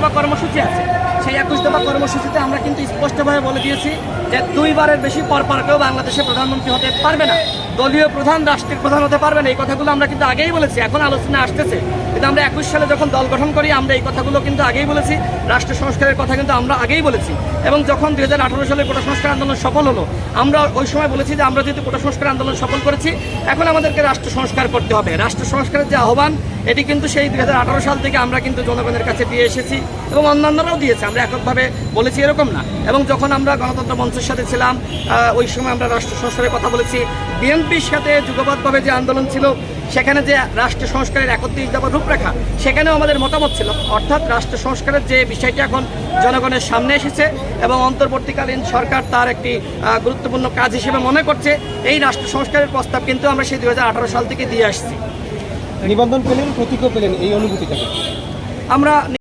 দফা কর্মসূচি আছে, সেই 21 দফা কর্মসূচিতে আমরা কিন্তু স্পষ্টভাবে বলে দিয়েছি যে 2 বারের বেশি পরপর কেউ বাংলাদেশের প্রধানমন্ত্রী হতে পারবে না, দলীয় প্রধান রাষ্ট্রের প্রধান হতে পারবে না। এই কথাগুলো আমরা কিন্তু আগেই বলেছি, এখন আলোচনা আসতেছে, কিন্তু আমরা 21 সালে যখন দল গঠন করি আমরা এই কথাগুলো কিন্তু আগেই বলেছি, রাষ্ট্র সংস্কারের কথা কিন্তু আমরা আগেই বলেছি। এবং যখন 2018 সালে কোটা সংস্কার আন্দোলন সফল হলো, আমরা ওই সময় বলেছি যে আমরা যেহেতু কোটা সংস্কার আন্দোলন সফল করেছি, এখন আমাদেরকে রাষ্ট্র সংস্কার করতে হবে। রাষ্ট্র সংস্কারের যে আহ্বান, এটি কিন্তু সেই 2018 সাল থেকে আমরা কিন্তু জনগণের কাছে দিয়ে এসেছি এবং অন্যান্যরাও দিয়েছে, আমরা এককভাবে বলেছি এরকম না। এবং যখন আমরা গণতন্ত্র মঞ্চের সাথে ছিলাম, ওই সময় আমরা রাষ্ট্র সংস্কারের কথা বলেছি। বিএনপির সাথে যুগপৎভাবে যে আন্দোলন ছিল, সেখানে যে রাষ্ট্র সংস্কারের 31 দফার রূপরেখা, সেখানেও আমাদের মতামত ছিল। অর্থাৎ রাষ্ট্র সংস্কারের যে বিষয়টি এখন জনগণের সামনে এসেছে এবং অন্তর্বর্তীকালীন সরকার তার একটি গুরুত্বপূর্ণ কাজ হিসেবে মনে করছে, এই রাষ্ট্র সংস্কারের প্রস্তাব কিন্তু আমরা সেই 2018 সাল থেকে দিয়ে আসছি। নিবন্ধন পেলেন, প্রতীকও পেলেন, এই অনুভূতিটা আমরা